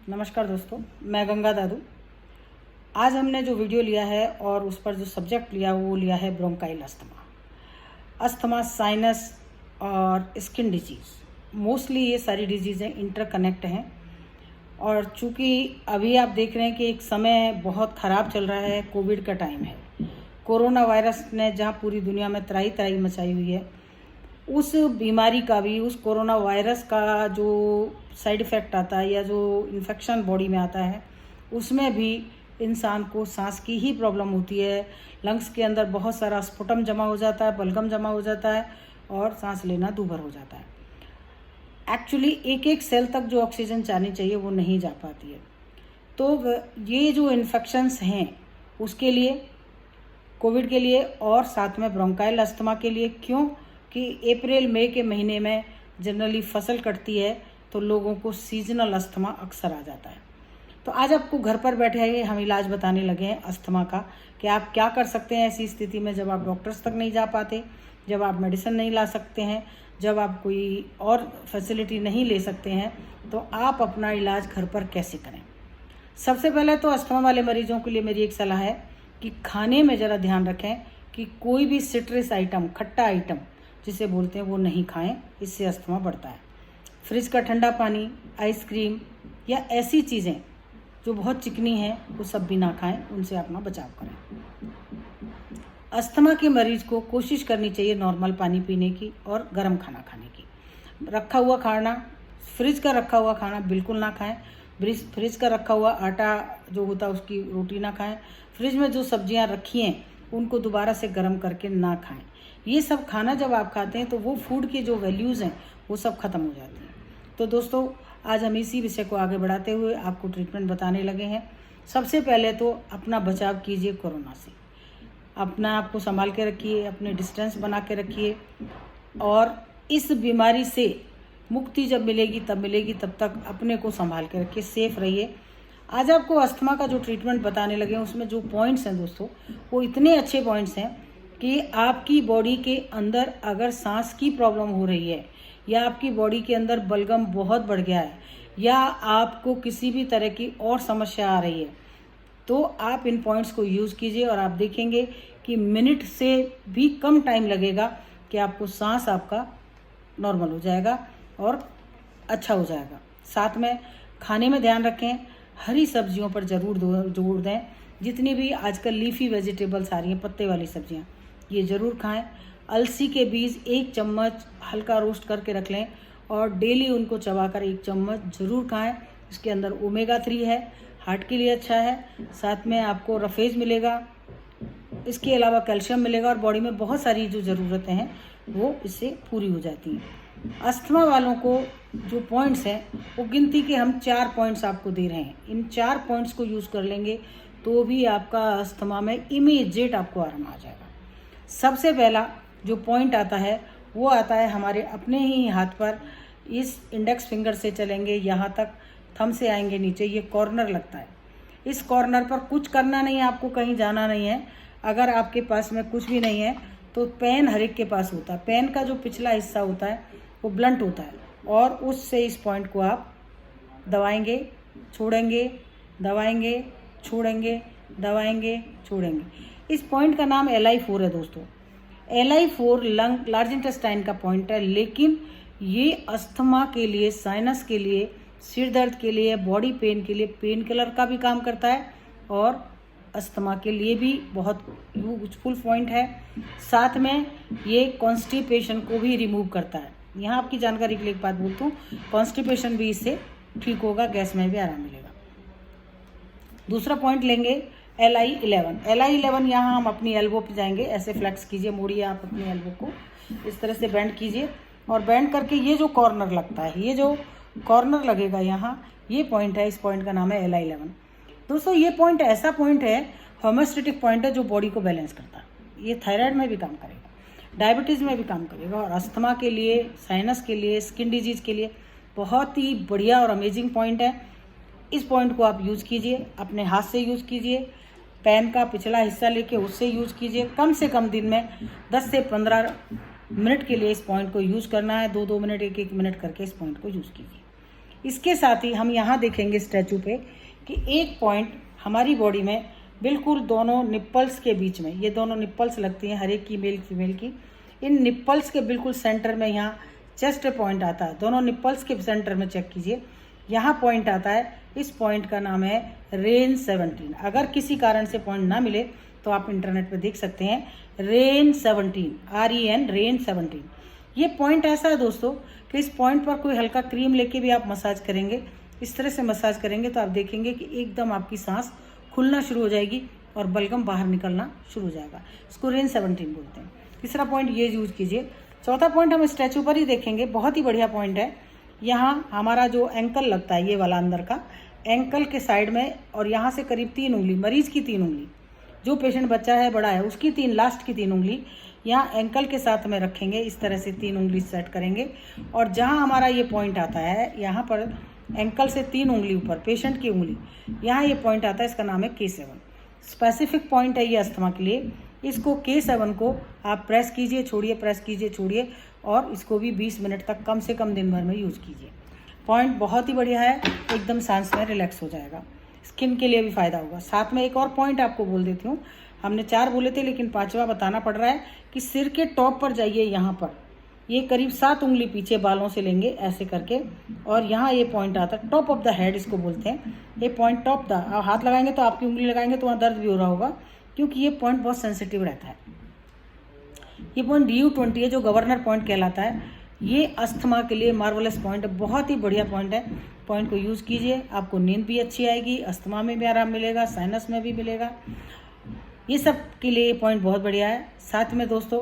नमस्कार दोस्तों, मैं गंगा दादू। आज हमने जो वीडियो लिया है और उस पर जो सब्जेक्ट लिया वो लिया है ब्रोंकाइल अस्थमा। अस्थमा, साइनस और स्किन डिजीज़, मोस्टली ये सारी डिजीज़ें इंटरकनेक्ट हैं। और चूँकि अभी आप देख रहे हैं कि एक समय बहुत ख़राब चल रहा है, कोविड का टाइम है। कोरोना वायरस ने जहाँ पूरी दुनिया में त्राही त्राही मचाई हुई है, उस बीमारी का भी, उस कोरोना वायरस का जो साइड इफ़ेक्ट आता है या जो इन्फेक्शन बॉडी में आता है, उसमें भी इंसान को सांस की ही प्रॉब्लम होती है। लंग्स के अंदर बहुत सारा स्पुटम जमा हो जाता है, बलगम जमा हो जाता है और सांस लेना दूभर हो जाता है। एक्चुअली एक एक सेल तक जो ऑक्सीजन जानी चाहिए वो नहीं जा पाती है। तो ये जो इन्फेक्शंस हैं उसके लिए, कोविड के लिए और साथ में ब्रोंकाइल अस्थमा के लिए, क्यों कि अप्रैल मई के महीने में जनरली फसल कटती है तो लोगों को सीजनल अस्थमा अक्सर आ जाता है। तो आज आपको घर पर बैठे हम इलाज बताने लगे हैं अस्थमा का कि आप क्या कर सकते हैं ऐसी स्थिति में जब आप डॉक्टर्स तक नहीं जा पाते, जब आप मेडिसिन नहीं ला सकते हैं, जब आप कोई और फैसिलिटी नहीं ले सकते हैं, तो आप अपना इलाज घर पर कैसे करें। सबसे पहले तो अस्थमा वाले मरीजों के लिए मेरी एक सलाह है कि खाने में ज़रा ध्यान रखें कि कोई भी सिट्रस आइटम, खट्टा आइटम जिसे बोलते हैं, वो नहीं खाएं, इससे अस्थमा बढ़ता है। फ्रिज का ठंडा पानी, आइसक्रीम या ऐसी चीज़ें जो बहुत चिकनी हैं वो सब भी ना खाएं, उनसे अपना बचाव करें। अस्थमा के मरीज को कोशिश करनी चाहिए नॉर्मल पानी पीने की और गर्म खाना खाने की। रखा हुआ खाना, फ्रिज का रखा हुआ खाना बिल्कुल ना खाएं। फ्रिज का रखा हुआ आटा जो होता है उसकी रोटी ना खाएं। फ्रिज में जो सब्जियां रखी हैं उनको दोबारा से गर्म करके ना खाएं। ये सब खाना जब आप खाते हैं तो वो फूड की जो वैल्यूज़ हैं वो सब ख़त्म हो जाती हैं। तो दोस्तों, आज हम इसी विषय को आगे बढ़ाते हुए आपको ट्रीटमेंट बताने लगे हैं। सबसे पहले तो अपना बचाव कीजिए कोरोना से। अपना आप को संभाल के रखिए, अपने डिस्टेंस बना के रखिए और इस बीमारी से मुक्ति जब मिलेगी तब मिलेगी, तब तक अपने को संभाल के रखिए, सेफ रहिए। आज आपको अस्थमा का जो ट्रीटमेंट बताने लगे हैं उसमें जो पॉइंट्स हैं दोस्तों, वो इतने अच्छे पॉइंट्स हैं कि आपकी बॉडी के अंदर अगर सांस की प्रॉब्लम हो रही है या आपकी बॉडी के अंदर बलगम बहुत बढ़ गया है या आपको किसी भी तरह की और समस्या आ रही है, तो आप इन पॉइंट्स को यूज़ कीजिए और आप देखेंगे कि मिनट से भी कम टाइम लगेगा कि आपको सांस आपका नॉर्मल हो जाएगा और अच्छा हो जाएगा। साथ में खाने में ध्यान रखें, हरी सब्जियों पर ज़रूर जोर दें। जितनी भी आजकल लीफी वेजिटेबल्स आ रही हैं, पत्ते वाली सब्जियां, ये ज़रूर खाएं। अलसी के बीज 1 चम्मच हल्का रोस्ट करके रख लें और डेली उनको चबाकर 1 चम्मच ज़रूर खाएं। इसके अंदर ओमेगा 3 है, हार्ट के लिए अच्छा है। साथ में आपको रफेज मिलेगा, इसके अलावा कैल्शियम मिलेगा और बॉडी में बहुत सारी जो ज़रूरतें हैं वो इससे पूरी हो जाती हैं। अस्थमा वालों को जो पॉइंट्स हैं वो गिनती के हम 4 पॉइंट्स आपको दे रहे हैं। इन 4 पॉइंट्स को यूज़ कर लेंगे तो भी आपका अस्थमा में इमीडिएट आपको आराम आ जाएगा। सबसे पहला जो पॉइंट आता है वो आता है हमारे अपने ही हाथ पर। इस इंडेक्स फिंगर से चलेंगे यहाँ तक, थंब से आएंगे नीचे, ये कॉर्नर लगता है। इस कॉर्नर पर कुछ करना नहीं है, आपको कहीं जाना नहीं है। अगर आपके पास में कुछ भी नहीं है तो पेन हर एक के पास होता है। पेन का जो पिछला हिस्सा होता है वो ब्लंट होता है और उससे इस पॉइंट को आप दबाएंगे, छोड़ेंगे, दबाएंगे, छोड़ेंगे, दबाएंगे, छोड़ेंगे। इस पॉइंट का नाम LI4 है दोस्तों। LI4 लंग, लार्ज इंटेस्टाइन का पॉइंट है, लेकिन ये अस्थमा के लिए, साइनस के लिए, सिर दर्द के लिए, बॉडी पेन के लिए पेन किलर का भी काम करता है और अस्थमा के लिए भी बहुत यूजफुल पॉइंट है। साथ में ये कॉन्स्टिपेशन को भी रिमूव करता है। यहाँ आपकी जानकारी के लिए एक बात बोलता हूँ, कॉन्स्टिपेशन भी इससे ठीक होगा, गैस में भी आराम मिलेगा। दूसरा पॉइंट लेंगे LI11। LI11 यहाँ हम अपनी एल्बो पे जाएंगे, ऐसे फ्लेक्स कीजिए, मोड़िए आप अपनी एल्बो को, इस तरह से बेंड कीजिए और बेंड करके ये जो कॉर्नर लगता है, ये जो कॉर्नर लगेगा यहाँ, ये पॉइंट है, इस पॉइंट का नाम है LI11। दोस्तों, ये पॉइंट ऐसा पॉइंट है, होम्योस्टेटिक पॉइंट है जो बॉडी को बैलेंस करता है। ये थायराइड में भी काम करेगा, डायबिटीज़ में भी काम करेगा और अस्थमा के लिए, साइनस के लिए, स्किन डिजीज़ के लिए बहुत ही बढ़िया और अमेजिंग पॉइंट है। इस पॉइंट को आप यूज़ कीजिए, अपने हाथ से यूज़ कीजिए, पेन का पिछला हिस्सा लेके उससे यूज़ कीजिए। कम से कम दिन में 10 से 15 मिनट के लिए इस पॉइंट को यूज़ करना है। 2-2 मिनट, 1-1 मिनट करके इस पॉइंट को यूज़ कीजिए। इसके साथ ही हम यहाँ देखेंगे स्टैचू पे कि एक पॉइंट हमारी बॉडी में बिल्कुल दोनों निप्पल्स के बीच में, ये दोनों निप्पल्स लगती हैं हर एक की, मेल फीमेल की, इन निप्पल्स के बिल्कुल सेंटर में यहाँ चेस्ट पॉइंट आता है। दोनों निप्पल्स के सेंटर में चेक कीजिए, यहाँ पॉइंट आता है। इस पॉइंट का नाम है रेन 17। अगर किसी कारण से पॉइंट ना मिले तो आप इंटरनेट पे देख सकते हैं रेन 17, REN, रेन 17। ये पॉइंट ऐसा है दोस्तों कि इस पॉइंट पर कोई हल्का क्रीम लेके भी आप मसाज करेंगे, इस तरह से मसाज करेंगे तो आप देखेंगे कि एकदम आपकी सांस खुलना शुरू हो जाएगी और बलगम बाहर निकलना शुरू हो जाएगा। इसको रेन 17 बोलते हैं। तीसरा पॉइंट ये यूज कीजिए। चौथा पॉइंट हम स्टैचू पर ही देखेंगे, बहुत ही बढ़िया पॉइंट है। यहाँ हमारा जो एंकल लगता है, ये वाला अंदर का एंकल के साइड में, और यहाँ से करीब 3 उंगली, मरीज की 3 उंगली, जो पेशेंट बच्चा है बड़ा है उसकी 3, लास्ट की 3 उंगली यहाँ एंकल के साथ में रखेंगे। इस तरह से 3 उंगली सेट करेंगे और जहाँ हमारा ये पॉइंट आता है, यहाँ पर एंकल से 3 उंगली ऊपर पेशेंट की उंगली, यहाँ ये पॉइंट आता है, इसका नाम है K7। स्पेसिफिक पॉइंट है ये अस्थमा के लिए। इसको K7 को आप प्रेस कीजिए, छोड़िए, प्रेस कीजिए, छोड़िए, और इसको भी 20 मिनट तक कम से कम दिन भर में यूज़ कीजिए। पॉइंट बहुत ही बढ़िया है, एकदम सांस में रिलैक्स हो जाएगा, स्किन के लिए भी फ़ायदा होगा। साथ में एक और पॉइंट आपको बोल देती हूँ, हमने 4 बोले थे लेकिन 5वां बताना पड़ रहा है कि सिर के टॉप पर जाइए, यहाँ पर ये करीब 7 उंगली पीछे बालों से लेंगे ऐसे करके, और यहाँ ये पॉइंट आता है, टॉप ऑफ द हेड इसको बोलते हैं। ये पॉइंट टॉप द, हाथ लगाएंगे तो आपकी उंगली लगाएंगे तो वहाँ दर्द भी हो रहा होगा, क्योंकि ये पॉइंट बहुत सेंसिटिव रहता है। ये पॉइंट DU20 है, जो गवर्नर पॉइंट कहलाता है। ये अस्थमा के लिए मार्वलस पॉइंट है, बहुत ही बढ़िया पॉइंट है। पॉइंट को यूज़ कीजिए, आपको नींद भी अच्छी आएगी, अस्थमा में भी आराम मिलेगा, साइनस में भी मिलेगा। ये सब के लिए ये पॉइंट बहुत बढ़िया है। साथ में दोस्तों,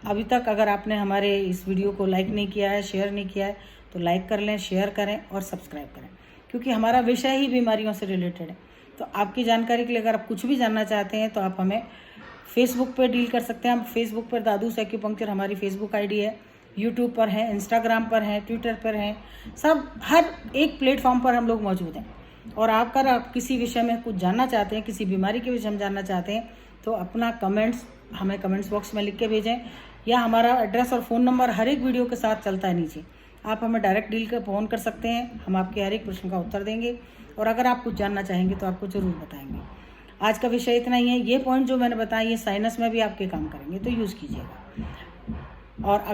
अभी तक अगर आपने हमारे इस वीडियो को लाइक नहीं किया है, शेयर नहीं किया है, तो लाइक कर लें, शेयर करें और सब्सक्राइब करें, क्योंकि हमारा विषय ही बीमारियों से रिलेटेड है। तो आपकी जानकारी के लिए अगर आप कुछ भी जानना चाहते हैं तो आप हमें फेसबुक पर डील कर सकते हैं। हम फेसबुक पर दादूस एक्यूपंक्चर हमारी फेसबुक ID है, यूट्यूब पर है, इंस्टाग्राम पर है, ट्विटर पर है, सब हर एक प्लेटफॉर्म पर हम लोग मौजूद हैं। और आप किसी विषय में कुछ जानना चाहते हैं, किसी बीमारी के विषय में जानना चाहते हैं, तो अपना कमेंट्स हमें कमेंट्स बॉक्स में लिख के भेजें, या हमारा एड्रेस और फ़ोन नंबर हर एक वीडियो के साथ चलता है नीचे। आप हमें डायरेक्ट डील कर फ़ोन कर सकते हैं, हम आपके हर एक प्रश्न का उत्तर देंगे, और अगर आप कुछ जानना चाहेंगे तो आपको ज़रूर बताएंगे। आज का विषय इतना ही है। ये पॉइंट जो मैंने बताया ये साइनस में भी आपके काम करेंगे, तो यूज़ कीजिएगा। और